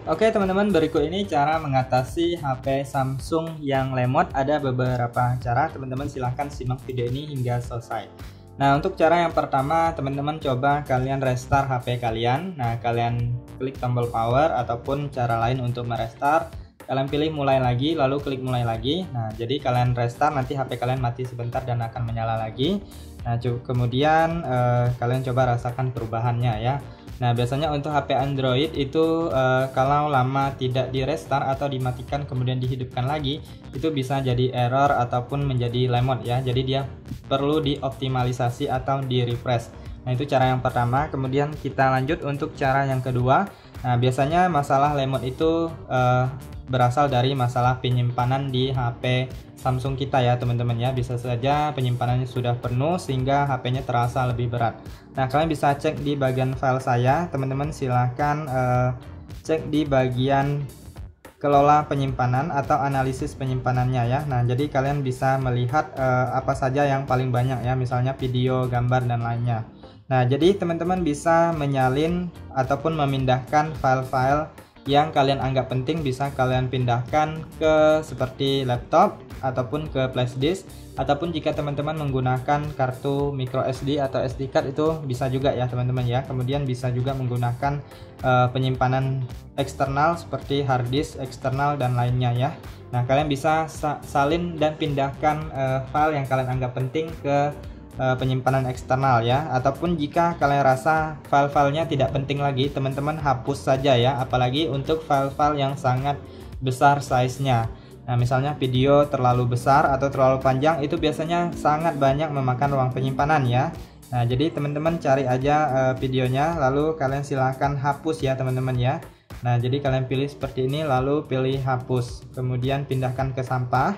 Oke teman-teman, berikut ini cara mengatasi HP Samsung yang lemot. Ada beberapa cara, teman-teman silahkan simak video ini hingga selesai. Nah, untuk cara yang pertama, teman-teman coba kalian restart HP kalian. Nah, kalian klik tombol power ataupun cara lain untuk merestart. Kalian pilih mulai lagi, lalu klik mulai lagi. Nah, jadi kalian restart, nanti HP kalian mati sebentar dan akan menyala lagi. Nah, kemudian kalian coba rasakan perubahannya ya. Nah, biasanya untuk HP Android itu kalau lama tidak di restart atau dimatikan kemudian dihidupkan lagi, itu bisa jadi error ataupun menjadi lemot ya. Jadi dia perlu dioptimalisasi atau di refresh. Nah, itu cara yang pertama. Kemudian kita lanjut untuk cara yang kedua. Nah, biasanya masalah lemot itu berasal dari masalah penyimpanan di HP Samsung kita ya teman-teman ya. Bisa saja penyimpanannya sudah penuh sehingga HP-nya terasa lebih berat. Nah, kalian bisa cek di bagian file saya, teman-teman silahkan cek di bagian kelola penyimpanan atau analisis penyimpanannya ya. Nah, jadi kalian bisa melihat apa saja yang paling banyak ya, misalnya video, gambar, dan lainnya. Nah, jadi teman-teman bisa menyalin ataupun memindahkan file-file yang kalian anggap penting, bisa kalian pindahkan ke seperti laptop ataupun ke flash disk, ataupun jika teman-teman menggunakan kartu micro SD atau SD card itu bisa juga ya teman-teman ya. Kemudian bisa juga menggunakan penyimpanan eksternal seperti hard disk eksternal dan lainnya ya. Nah, kalian bisa salin dan pindahkan file yang kalian anggap penting ke penyimpanan eksternal ya. Ataupun jika kalian rasa file-filenya tidak penting lagi, teman-teman hapus saja ya, apalagi untuk file-file yang sangat besar size-nya. Nah, misalnya video terlalu besar atau terlalu panjang, itu biasanya sangat banyak memakan ruang penyimpanan ya. Nah, jadi teman-teman cari aja videonya, lalu kalian silahkan hapus ya teman-teman ya. Nah, jadi kalian pilih seperti ini, lalu pilih hapus, kemudian pindahkan ke sampah.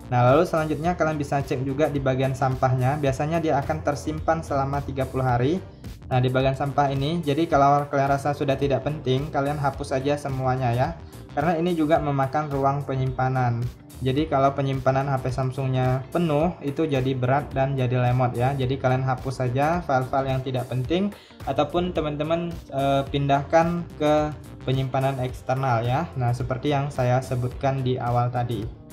Nah, lalu selanjutnya kalian bisa cek juga di bagian sampahnya. Biasanya dia akan tersimpan selama 30 hari. Nah, di bagian sampah ini, jadi kalau kalian rasa sudah tidak penting, kalian hapus aja semuanya ya. Karena ini juga memakan ruang penyimpanan. Jadi kalau penyimpanan HP Samsungnya penuh, itu jadi berat dan jadi lemot ya. Jadi kalian hapus saja file-file yang tidak penting, ataupun teman-teman pindahkan ke penyimpanan eksternal ya. Nah, seperti yang saya sebutkan di awal tadi.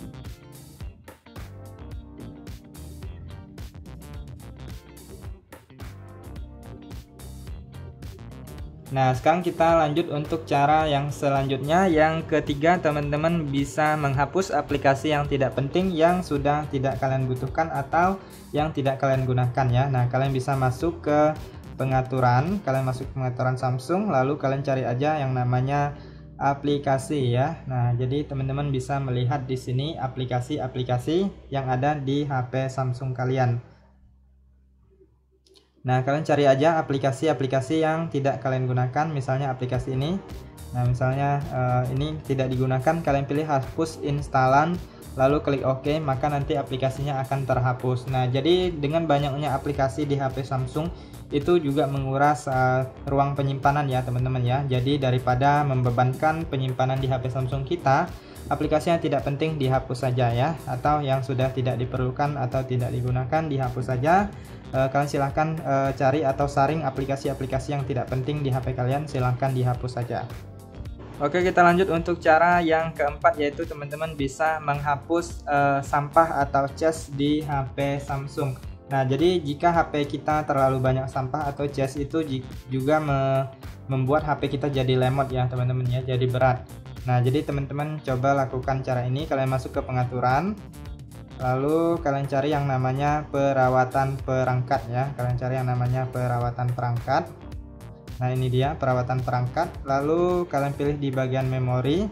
Nah, sekarang kita lanjut untuk cara yang selanjutnya. Yang ketiga, teman-teman bisa menghapus aplikasi yang tidak penting yang sudah tidak kalian butuhkan atau yang tidak kalian gunakan ya. Nah, kalian bisa masuk ke pengaturan, kalian masuk ke pengaturan Samsung, lalu kalian cari aja yang namanya aplikasi ya. Nah, jadi teman-teman bisa melihat di sini aplikasi-aplikasi yang ada di HP Samsung kalian. Nah, kalian cari aja aplikasi-aplikasi yang tidak kalian gunakan, misalnya aplikasi ini. Nah, misalnya ini tidak digunakan, kalian pilih hapus instalan, lalu klik OK, maka nanti aplikasinya akan terhapus. Nah, jadi dengan banyaknya aplikasi di HP Samsung itu juga menguras ruang penyimpanan ya teman-teman ya. Jadi daripada membebankan penyimpanan di HP Samsung kita, aplikasi yang tidak penting dihapus saja ya, atau yang sudah tidak diperlukan atau tidak digunakan dihapus saja. Kalian silahkan cari atau saring aplikasi-aplikasi yang tidak penting di HP kalian, silahkan dihapus saja. Oke, kita lanjut untuk cara yang keempat, yaitu teman-teman bisa menghapus sampah atau cache di HP Samsung. Nah, jadi jika HP kita terlalu banyak sampah atau cache, itu juga membuat HP kita jadi lemot ya teman-teman ya, jadi berat. Nah, jadi teman-teman coba lakukan cara ini. Kalian masuk ke pengaturan, lalu kalian cari yang namanya perawatan perangkat ya. Kalian cari yang namanya perawatan perangkat. Nah, ini dia perawatan perangkat. Lalu kalian pilih di bagian memori.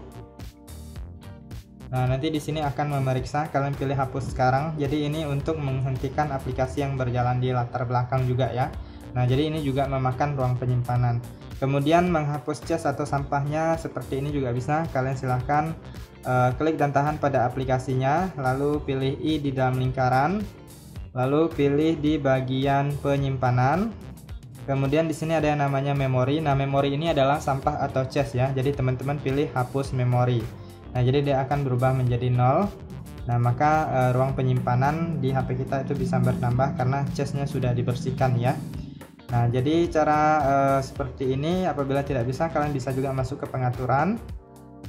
Nah, nanti di sini akan memeriksa, kalian pilih hapus sekarang. Jadi ini untuk menghentikan aplikasi yang berjalan di latar belakang juga ya. Nah, jadi ini juga memakan ruang penyimpanan. Kemudian menghapus cache atau sampahnya seperti ini juga bisa. Kalian silahkan klik dan tahan pada aplikasinya, lalu pilih I di dalam lingkaran, lalu pilih di bagian penyimpanan. Kemudian di sini ada yang namanya memori. Nah, memori ini adalah sampah atau cache ya. Jadi teman-teman pilih hapus memori. Nah, jadi dia akan berubah menjadi 0. Nah, maka ruang penyimpanan di HP kita itu bisa bertambah karena cache-nya sudah dibersihkan ya. Nah, jadi cara seperti ini apabila tidak bisa, kalian bisa juga masuk ke pengaturan.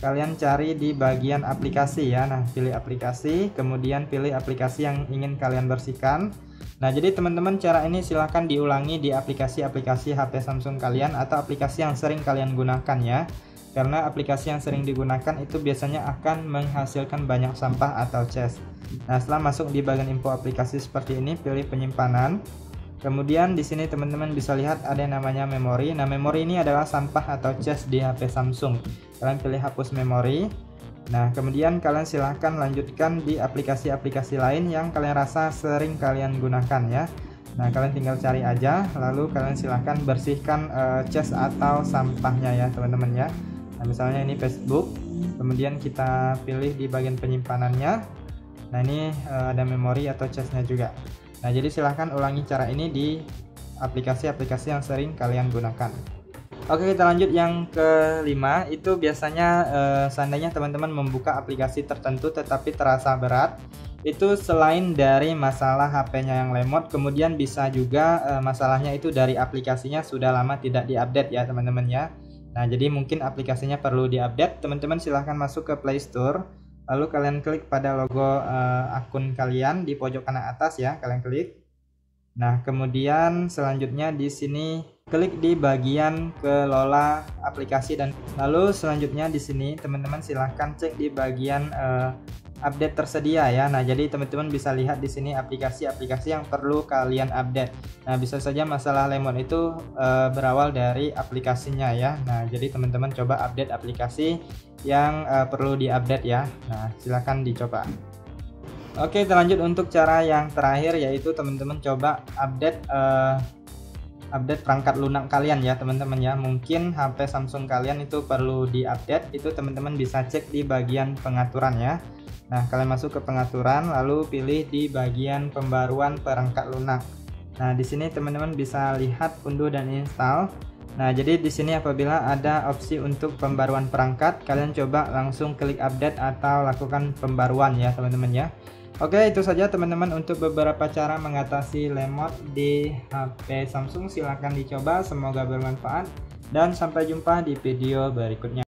Kalian cari di bagian aplikasi ya. Nah, pilih aplikasi, kemudian pilih aplikasi yang ingin kalian bersihkan. Nah, jadi teman-teman, cara ini silahkan diulangi di aplikasi-aplikasi HP Samsung kalian atau aplikasi yang sering kalian gunakan ya. Karena aplikasi yang sering digunakan itu biasanya akan menghasilkan banyak sampah atau cache. Nah, setelah masuk di bagian info aplikasi seperti ini, pilih penyimpanan. Kemudian di sini teman-teman bisa lihat ada yang namanya memori. Nah, memori ini adalah sampah atau cache di HP Samsung. Kalian pilih hapus memori. Nah, kemudian kalian silahkan lanjutkan di aplikasi-aplikasi lain yang kalian rasa sering kalian gunakan ya. Nah, kalian tinggal cari aja, lalu kalian silahkan bersihkan cache atau sampahnya ya teman-teman ya. Nah, misalnya ini Facebook, kemudian kita pilih di bagian penyimpanannya. Nah, ini ada memori atau cache-nya juga. Nah, jadi silahkan ulangi cara ini di aplikasi-aplikasi yang sering kalian gunakan. Oke, kita lanjut yang kelima. Itu biasanya seandainya teman-teman membuka aplikasi tertentu tetapi terasa berat, itu selain dari masalah HP-nya yang lemot, kemudian bisa juga masalahnya itu dari aplikasinya sudah lama tidak diupdate ya teman-teman ya. Nah, jadi mungkin aplikasinya perlu diupdate. Teman-teman silahkan masuk ke Play Store, lalu kalian klik pada logo akun kalian di pojok kanan atas ya, kalian klik. Nah, kemudian selanjutnya di sini klik di bagian kelola aplikasi, dan lalu selanjutnya di sini teman-teman silahkan cek di bagian update tersedia ya. Nah, jadi teman-teman bisa lihat di sini aplikasi-aplikasi yang perlu kalian update. Nah, bisa saja masalah lemon itu berawal dari aplikasinya ya. Nah, jadi teman-teman coba update aplikasi yang perlu diupdate ya. Nah, silahkan dicoba. Oke, kita lanjut untuk cara yang terakhir, yaitu teman-teman coba update perangkat lunak kalian ya teman-teman ya. Mungkin HP Samsung kalian itu perlu diupdate, itu teman-teman bisa cek di bagian pengaturan ya. Nah, kalian masuk ke pengaturan, lalu pilih di bagian pembaruan perangkat lunak. Nah, di sini teman-teman bisa lihat unduh dan install. Nah, jadi di sini apabila ada opsi untuk pembaruan perangkat, kalian coba langsung klik update atau lakukan pembaruan ya teman-teman ya. Oke, itu saja teman-teman untuk beberapa cara mengatasi lemot di HP Samsung. Silahkan dicoba, semoga bermanfaat dan sampai jumpa di video berikutnya.